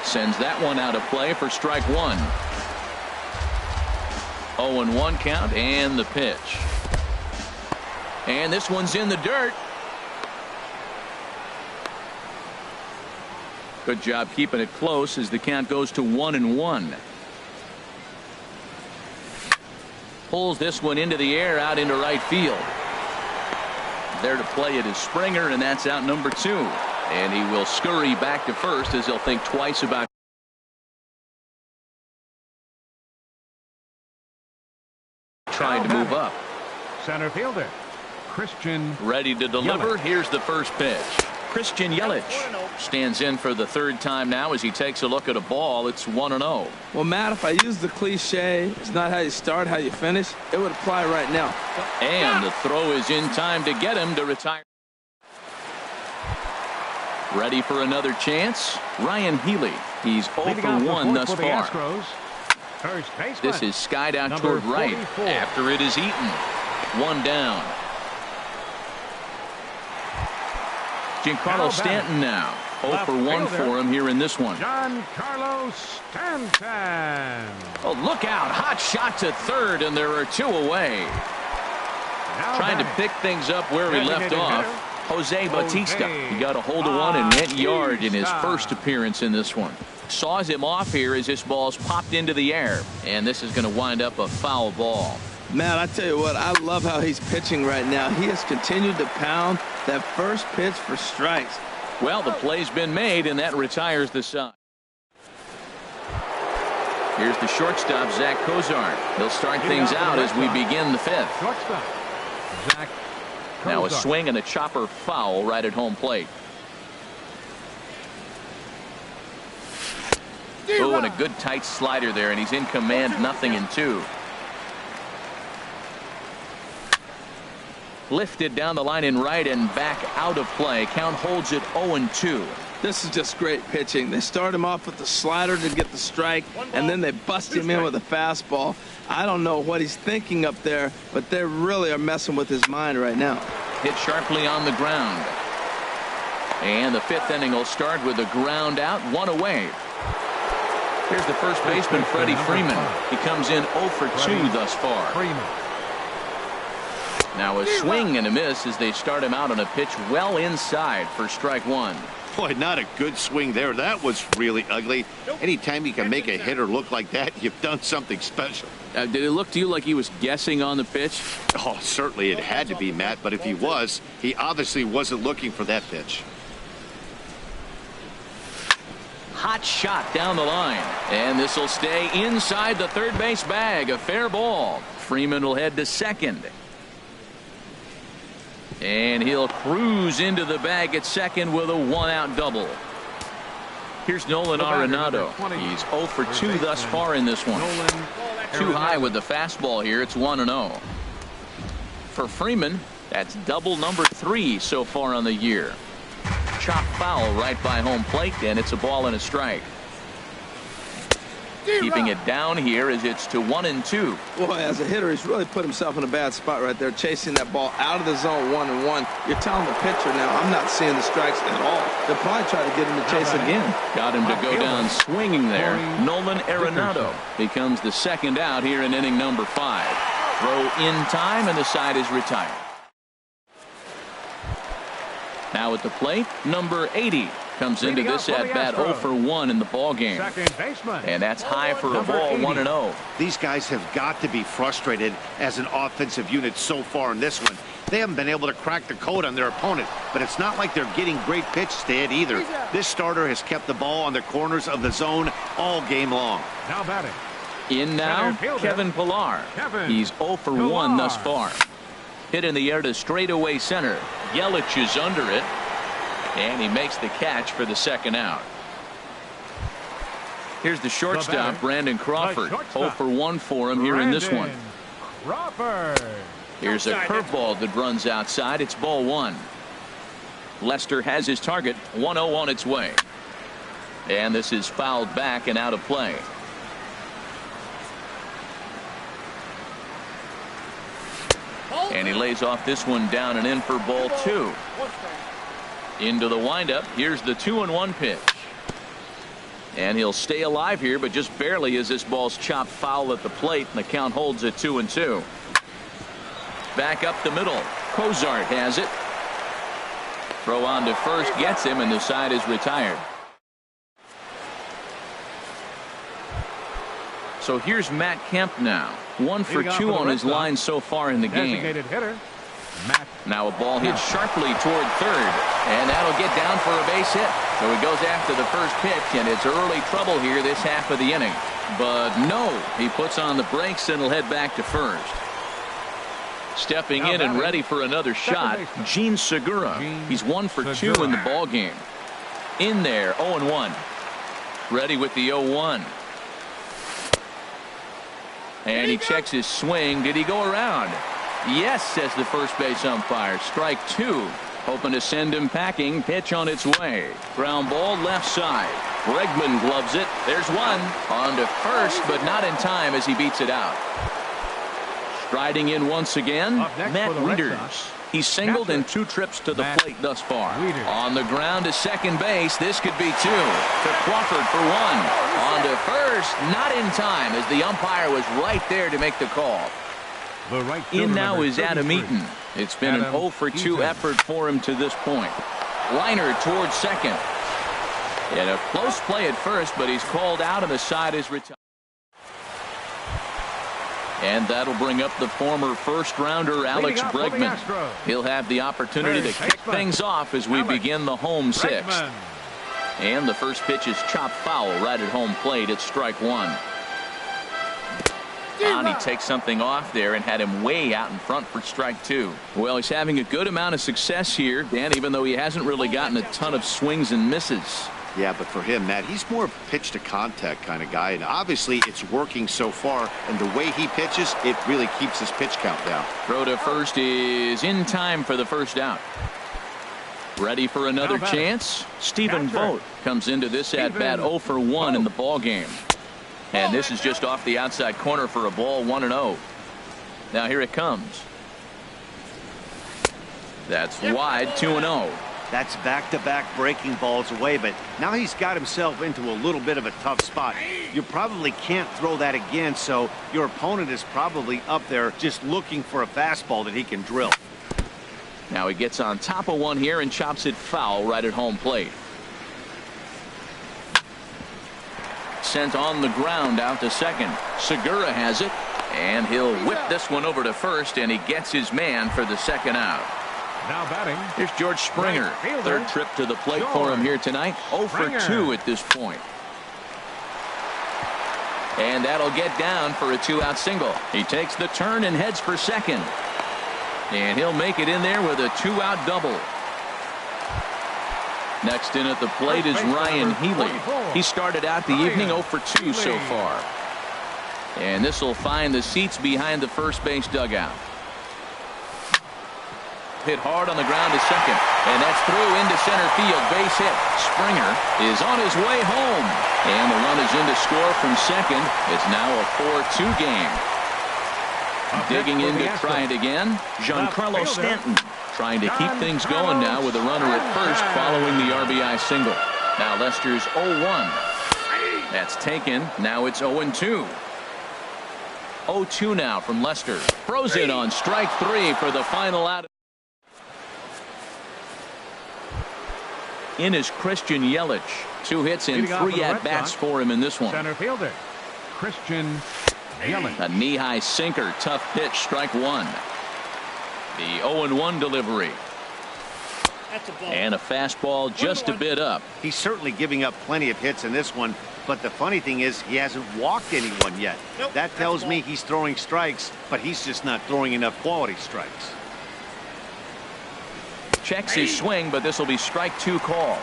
Sends that one out of play for strike 1. 0-1 count, and the pitch. And this one's in the dirt. Good job keeping it close as the count goes to 1-1. Pulls this one into the air out into right field. There to play it is Springer, and that's out number 2. And he will scurry back to first as he'll think twice about trying to move up. Center fielder Christian. Ready to deliver. Yelich. Here's the first pitch. Christian Yelich stands in for the third time now as he takes a look at a ball. It's 1-0. Well, Matt, if I use the cliche, it's not how you start, how you finish, it would apply right now. And the throw is in time to get him to retire. Ready for another chance. Ryan Healy. He's 0 for 1 thus far. This is skied out toward right. After it is Eaton. 1 down. Giancarlo Stanton now. 0 for 1 for him here in this one. Giancarlo Stanton. Oh, look out. Hot shot to third, and there are 2 away. Trying to pick things up where he left off. Jose Bautista. He got a hold of one and went yard in his first appearance in this one. Saws him off here as this ball's popped into the air. And this is going to wind up a foul ball. Matt, I tell you what, I love how he's pitching right now. He has continued to pound that first pitch for strikes. Well, the play's been made, and that retires the side. Here's the shortstop, Zach Cozart. He'll start things out as we begin the 5th. Shortstop, Zach Cozart. Now a swing and a chopper foul right at home plate. Oh, and a good tight slider there, and he's in command, 0-2. Lifted down the line in right and back out of play. Count holds it 0-2. This is just great pitching. They start him off with the slider to get the strike, and then they bust him in with a fastball. I don't know what he's thinking up there, but they really are messing with his mind right now. Hit sharply on the ground. And the 5th inning will start with a ground out, 1 away. Here's the first baseman, Freddie Freeman. He comes in 0 for 2 thus far. Now a swing and a miss as they start him out on a pitch well inside for strike 1. Boy, not a good swing there. That was really ugly. Anytime you can make a hitter look like that, you've done something special. Did it look to you like he was guessing on the pitch? Oh, certainly it had to be, Matt, but if he was, he obviously wasn't looking for that pitch. Hot shot down the line, and this will stay inside the third base bag. A fair ball. Freeman will head to second. And he'll cruise into the bag at second with a 1-out double. Here's Nolan Arenado. He's 0 for 2 thus far in this one. Too high with the fastball here. It's 1-0. For Freeman, that's double number 3 so far on the year. Chop foul right by home plate, and it's a ball and a strike. Keeping it down here as it's to 1-2. Boy, as a hitter, he's really put himself in a bad spot right there, chasing that ball out of the zone 1-1. You're telling the pitcher now, I'm not seeing the strikes at all. They'll probably try to get him to chase again. Got him to go down swinging there. Nolan Arenado becomes the 2nd out here in inning number 5. Throw in time, and the side is retired. Now at the plate, number 80 comes into this at bat 0 for 1 in the ball game. And that's high for a ball, 1-0. These guys have got to be frustrated as an offensive unit so far in this one. They haven't been able to crack the code on their opponent, but it's not like they're getting great pitches to hit either. This starter has kept the ball on the corners of the zone all game long. Now batting. In now, Kevin Pillar. He's 0 for 1 thus far. Hit in the air to straightaway center. Yelich is under it. And he makes the catch for the 2nd out. Here's the shortstop, Brandon Crawford. 0 for 1 for him here in this one. Here's a curveball that runs outside. It's ball 1. Lester has his target. 1-0 on its way. And this is fouled back and out of play. And he lays off this one down and in for ball 2. Into the windup. Here's the 2-1 pitch. And he'll stay alive here, but just barely as this ball's chopped foul at the plate, and the count holds at 2-2. Back up the middle. Cozart has it. Throw on to first gets him, and the side is retired. So here's Matt Kemp now. 1 for 2 on his line so far in the game. Now a ball hit sharply toward third, and that'll get down for a base hit. So he goes after the first pitch, and it's early trouble here this half of the inning. But no, he puts on the brakes and will head back to first. Stepping in and ready for another shot, Gene Segura. He's 1 for 2 in the ball game. In there, 0-1. Ready with the 0-1. And he checks his swing. Did he go around? Yes, says the first base umpire. Strike 2. Hoping to send him packing. Pitch on its way. Ground ball left side. Bregman gloves it. There's one. On to first, but not in time as he beats it out. Striding in once again, Matt Wieters. He's singled in 2 trips to the plate thus far. On the ground to second base. This could be 2. To Crawford for 1. On to first. Not in time as the umpire was right there to make the call. In now is Adam Eaton. It's been an 0 for 2 effort for him to this point. Liner towards second. And a close play at first, but he's called out and the side is retired. And that'll bring up the former first-rounder Alex Bregman. He'll have the opportunity to kick things off as we begin the home 6th. And the first pitch is chopped foul right at home plate. It's strike 1. And he takes something off there and had him way out in front for strike 2. Well, he's having a good amount of success here, Dan, even though he hasn't really gotten a ton of swings and misses. Yeah, but for him, Matt, he's more of a pitch to contact kind of guy, and obviously it's working so far, and the way he pitches, it really keeps his pitch count down. Throw to first is in time for the first out. Ready for another chance? Stephen Vogt comes into this at bat 0 for 1 in the ball game. And this is just off the outside corner for a ball, 1-0. Now here it comes. That's wide, 2-0. That's back-to-back breaking balls away, but now he's got himself into a little bit of a tough spot. You probably can't throw that again, so your opponent is probably up there just looking for a fastball that he can drill. Now he gets on top of one here and chops it foul right at home plate. Sent on the ground out to second. Segura has it, and he'll whip this one over to first, and he gets his man for the second out. Now batting. Here's George Springer. Third trip to the plate for him here tonight. 0 for 2 at this point. And that'll get down for a 2-out single. He takes the turn and heads for second. And he'll make it in there with a 2-out double. Next in at the plate is Ryan Healy. He started out the evening 0 for 2 so far. And this will find the seats behind the first base dugout. Hit hard on the ground to second, and that's through into center field. Base hit. Springer is on his way home, and the run is in to score from second. It's now a 4-2 game. Digging in to try it again, Giancarlo Stanton trying to keep things going now with a runner at first following the RBI single. Now Lester's 0-1. That's taken. Now it's 0-2. 0-2 now from Lester. Throws it on strike 3 for the final out. In is Christian Yelich. 2 hits and 3 at-bats for him in this one. Center fielder, Christian Yelich. A knee-high sinker. Tough pitch. Strike 1. The 0-1 delivery. And a fastball just a bit up. He's certainly giving up plenty of hits in this one, but the funny thing is he hasn't walked anyone yet. That tells me he's throwing strikes, but he's just not throwing enough quality strikes. Checks his swing, but this will be strike 2 call.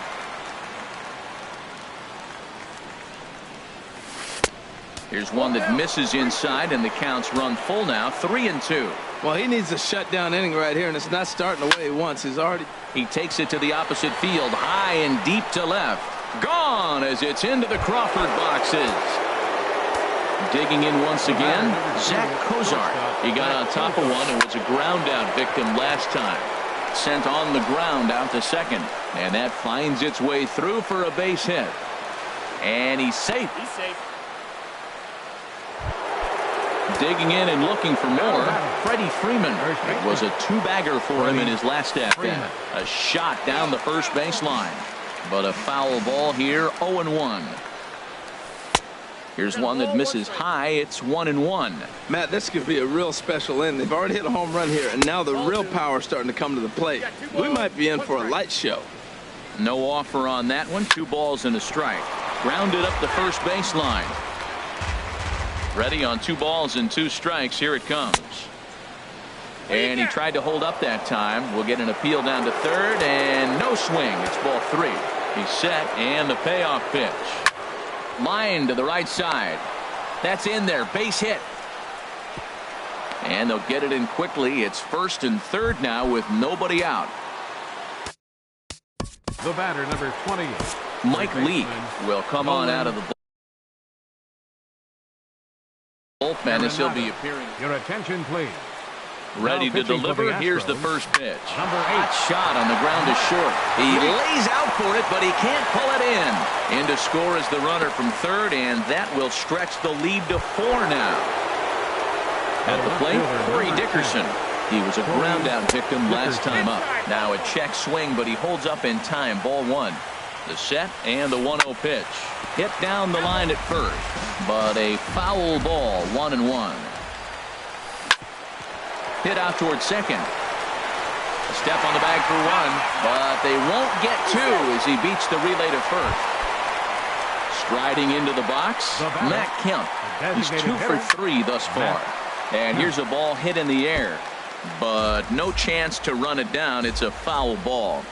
Here's one that misses inside, and the count's run full now, 3-2. Well, he needs a shutdown inning right here, and it's not starting the way he wants. He takes it to the opposite field, high and deep to left. Gone as it's into the Crawford boxes. Digging in once again, Zach Cozart. He got on top of one and was a ground out victim last time. Sent on the ground out to second, and that finds its way through for a base hit. And he's safe. Digging in and looking for more, Freddie Freeman. It was a 2-bagger for him in his last at-bat. A shot down the first baseline, but a foul ball here, 0-1. Here's one that misses high. It's 1-1. Matt, this could be a real special inning. They've already hit a home run here, and now the real power is starting to come to the plate. We might be in for a light show. No offer on that one. 2 balls and a strike. Grounded up the first baseline. Ready on 2 balls and 2 strikes. Here it comes. And he tried to hold up that time. We'll get an appeal down to third, and no swing. It's ball 3. He's set, and the payoff pitch. Line to the right side. That's in there. Base hit. And they'll get it in quickly. It's first and third now with nobody out. The batter, number 20. Mike Lee will come on out of the bullpen as he'll be appearing. Your attention, please. Ready to deliver. Here's the first pitch. Number 8. Hot shot on the ground is short. He lays out for it, but he can't pull it in. In to score is the runner from third, and that will stretch the lead to 4 now. At the plate, Corey Dickerson. He was a ground-out victim last time up. Now a check swing, but he holds up in time. Ball 1. The set and the 1-0 pitch. Hit down the line at first, but a foul ball, 1-1. Hit out towards second. A step on the bag for 1, but they won't get 2 as he beats the relay to first. Striding into the box, Matt Kemp. He's 2 for 3 thus far. And here's a ball hit in the air, but no chance to run it down. It's a foul ball.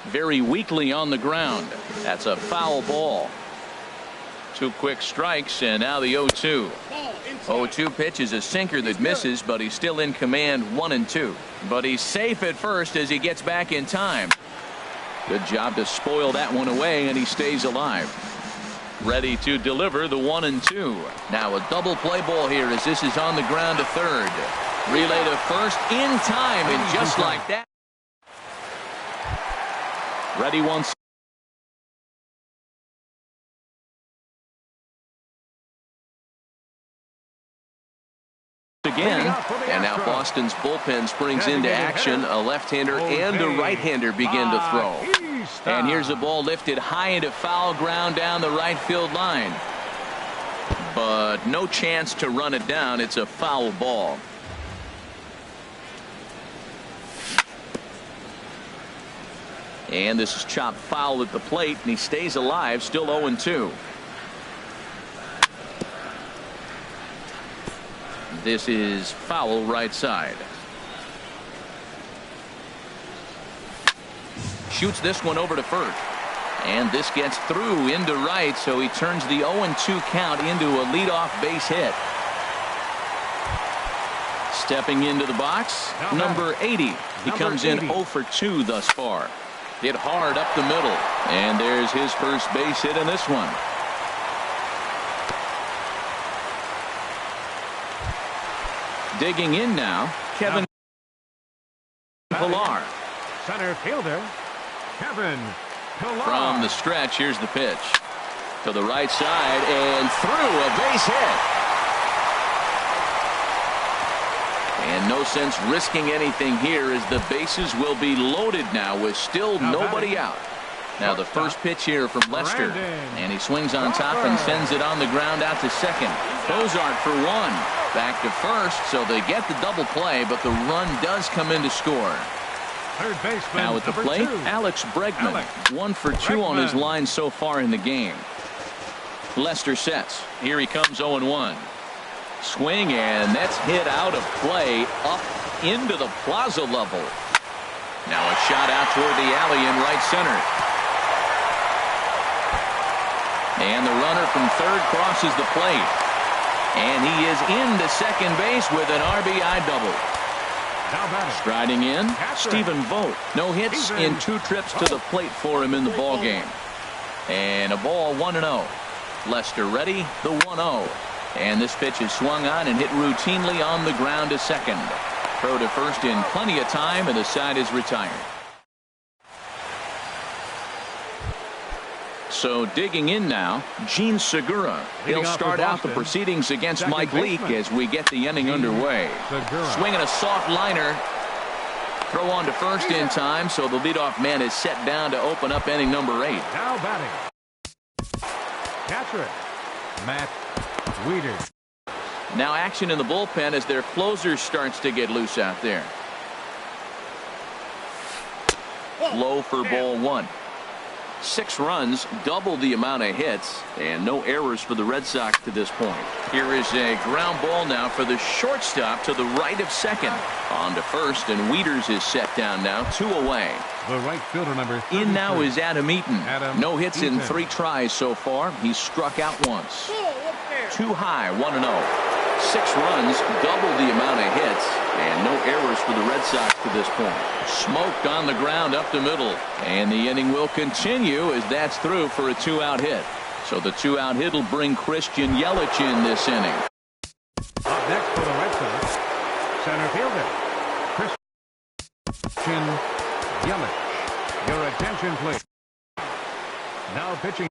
Very weakly on the ground. That's a foul ball. 2 quick strikes, and now the 0-2. 0-2 pitch is a sinker that misses, but he's still in command, 1-2. But he's safe at first as he gets back in time. Good job to spoil that one away, and he stays alive. Ready to deliver the 1-2. Now a double play ball here as this is on the ground to third. Relay to first in time, and just like that. Ready once again, and now Boston's bullpen springs into action. A left-hander and a right-hander begin to throw. And here's a ball lifted high into foul ground down the right field line, but no chance to run it down. It's a foul ball. And this is chopped foul at the plate, and he stays alive, still 0-2. This is foul right side. Shoots this one over to first. And this gets through into right, so he turns the 0-2 count into a leadoff base hit. Stepping into the box, number 80. He comes in 0 for 2 thus far. Hit hard up the middle, and there's his first base hit in this one. Digging in now, Kevin Pillar. Center fielder, Kevin Pillar. From the stretch, here's the pitch. To the right side, and through, a base hit. And no sense risking anything here as the bases will be loaded now with still nobody out. Now the first pitch here from Lester, and he swings on top and sends it on the ground out to second. Bozart for 1. Back to first, so they get the double play, but the run does come in to score. Third baseman, now at the plate, 2. Alex Bregman. 1 for 2 on his line so far in the game. Lester sets. Here he comes 0-1. Swing, and that's hit out of play up into the plaza level. Now a shot out toward the alley in right center. And the runner from third crosses the plate. And he is into second base with an RBI double. Striding in, Stephen Vogt. No hits in 2 trips to the plate for him in the ball game. And a ball, 1-0. Lester ready, the 1-0. And this pitch is swung on and hit routinely on the ground to second. Throw to first in plenty of time, and the side is retired. So digging in now, Gene Segura. He'll start out the proceedings against Mike Leake as we get the inning underway. Swinging a soft liner. Throw on to first in time, so the leadoff man is set down to open up inning number 8. Now batting, catcher, Matt Weeder. Now action in the bullpen as their closer starts to get loose out there. Low for ball 1. 6 runs, double the amount of hits, and no errors for the Red Sox to this point. Here is a ground ball now for the shortstop to the right of second. On to first, and Wieters is set down now, 2 away. The right fielder number 33. In now is Adam Eaton. No hits in 3 tries so far. He's struck out once. Too high, 1-0. 6 runs, double the amount of hits, and no errors for the Red Sox to this point. Smoked on the ground up the middle, and the inning will continue as that's through for a 2-out hit. So the 2-out hit will bring Christian Yelich in this inning. Next for the Red Sox, center fielder, Christian Yelich. Your attention, please. Now pitching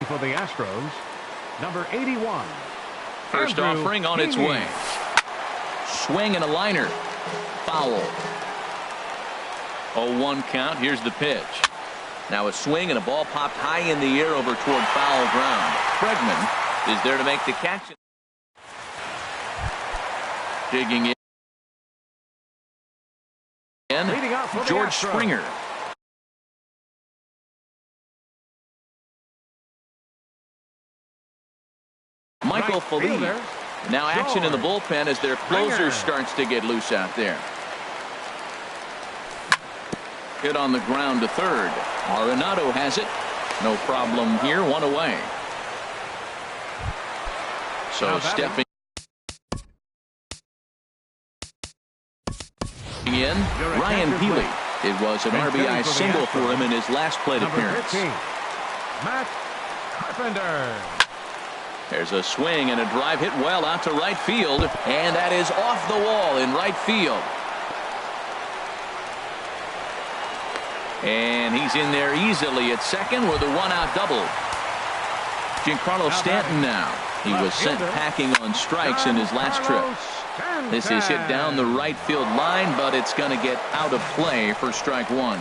for the Astros, number 81. First Andrew offering on its Heaney. way. Swing and a liner. Foul. 0-1 count. Here's the pitch. Now a swing and a ball popped high in the air over toward foul ground. Bregman is there to make the catch. Digging in. Leading off for the George Astros. Springer. Michael Right Feliz. fielder, Now action in the George bullpen as their closer Springer. starts to get loose out there. Hit on the ground to third. Arenado has it. No problem here. One away. So Now batting. stepping in, Your Ryan attention, Healy. please. It was an And RBI hitting for the single for him Astros, in his last plate number appearance. 15, Matt Carpenter. There's a swing and a drive hit well out to right field, and that is off the wall in right field. And he's in there easily at second with a one-out double. Giancarlo Stanton now. He was sent packing on strikes in his last trip. This is hit down the right field line, but it's going to get out of play for strike one.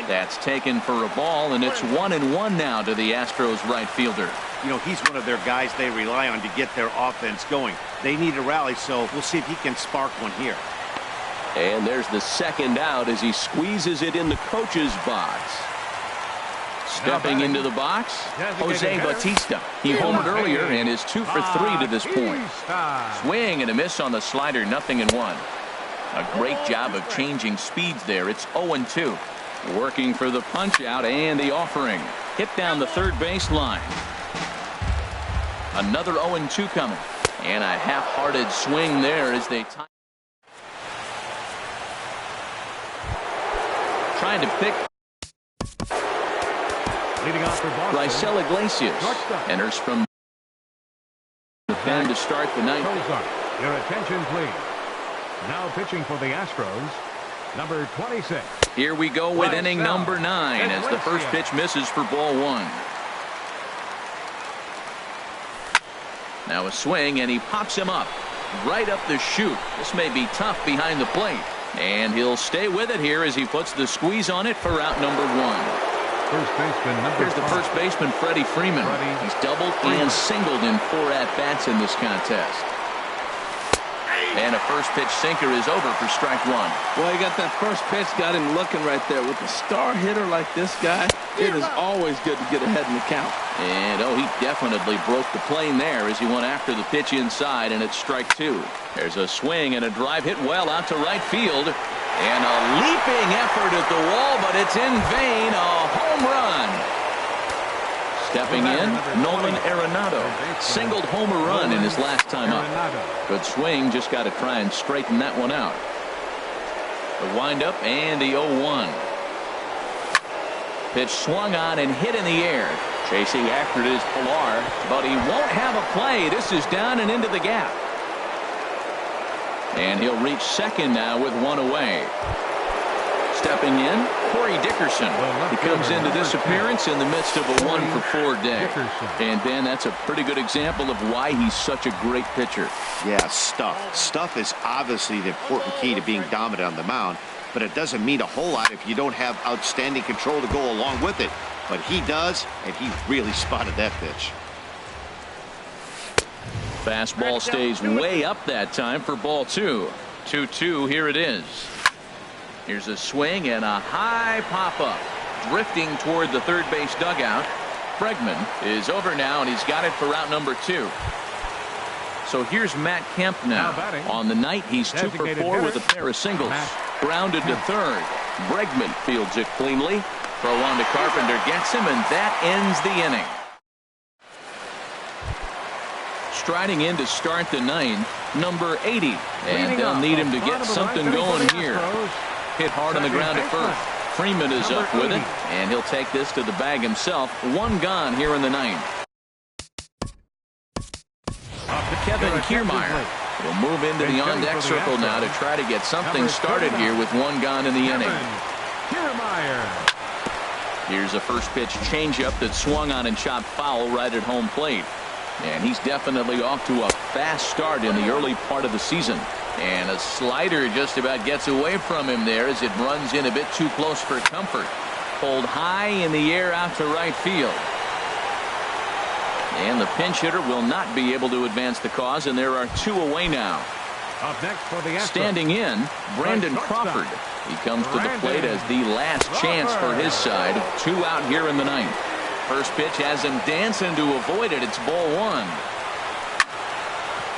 That's taken for a ball, and it's 1-1 now to the Astros right fielder. You know, he's one of their guys they rely on to get their offense going. They need a rally, so we'll see if he can spark one here. And there's the second out as he squeezes it in the coach's box. Stepping into the box, Jose Bautista. He homered earlier and is 2 for 3 to this point. Swing and a miss on the slider, 0-1. A great job of changing speeds there. It's 0-2. Working for the punch out and the offering. Hit down the third base line. Another 0-2 coming. And a half-hearted swing there as they tie. Trying to pick. Leading off for Boston, Raisel Iglesias shortstop. enters from the pen to start the ninth. Cozart. Your attention, please. Now pitching for the Astros, number 26. Here we go with Right inning now. number 9 as the first pitch misses for ball 1. Now a swing and he pops him up right up the chute. This may be tough behind the plate, and he'll stay with it here as he puts the squeeze on it for out number 1. First baseman, number Here's the 5. first baseman, Freddie Freeman. He's doubled and singled in 4 at-bats in this contest. And a first pitch sinker is over for strike 1. Well, he got that first pitch, got him looking right there. With a star hitter like this guy, it is always good to get ahead in the count. And he definitely broke the plane there as he went after the pitch inside, and it's strike 2. There's a swing and a drive hit well out to right field. And a leaping effort at the wall, but it's in vain. A home run. Stepping in, Nolan Arenado. Singled homer run in his last time up. Good swing, just got to try and straighten that one out. The windup and the 0-1. Pitch swung on and hit in the air. Chasing after it is Pilar, but he won't have a play. This is down and into the gap. And he'll reach second now with 1 away. Stepping in, Corey Dickerson. He comes into this appearance in the midst of a 1-for-4 day. And Dan, that's a pretty good example of why he's such a great pitcher. Yeah, stuff. Stuff is obviously the important key to being dominant on the mound, but it doesn't mean a whole lot if you don't have outstanding control to go along with it. But he does, and he really spotted that pitch. Fastball stays way up that time for ball 2. 2-2, here it is. Here's a swing and a high pop-up. Drifting toward the third base dugout. Bregman is over now, and he's got it for out number 2. So here's Matt Kemp now. On the night, he's 2 for 4 with a pair of singles. Grounded to third. Bregman fields it cleanly. Throw on to Carpenter gets him, and that ends the inning. Striding in to start the 9th, number 80. And they'll need him to get something going here. Hit hard on the ground at first. Freeman is up with it, and he'll take this to the bag himself. 1 gone here in the 9th. Kevin Kiermaier will move into the on-deck circle now to try to get something started here with one gone in the inning. Kiermaier. Here's a first pitch changeup that swung on and chopped foul right at home plate. And he's definitely off to a fast start in the early part of the season. And a slider just about gets away from him there as it runs in a bit too close for comfort. Pulled high in the air out to right field. And the pinch hitter will not be able to advance the cause, and there are two away now. Up next for the Astros, standing in, Brandon Crawford. He comes to the plate as the last chance for his side. 2 out here in the ninth. First pitch has him dancing to avoid it. It's ball 1.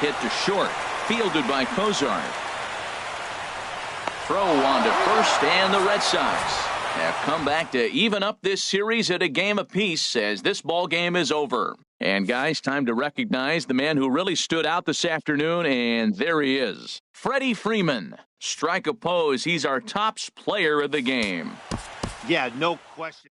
Hit to short. Fielded by Cozart. Throw on to first, and the Red Sox have come back to even up this series at a game apiece as this ball game is over. And guys, time to recognize the man who really stood out this afternoon, and there he is. Freddie Freeman. Strike a pose. He's our tops player of the game. Yeah, no question.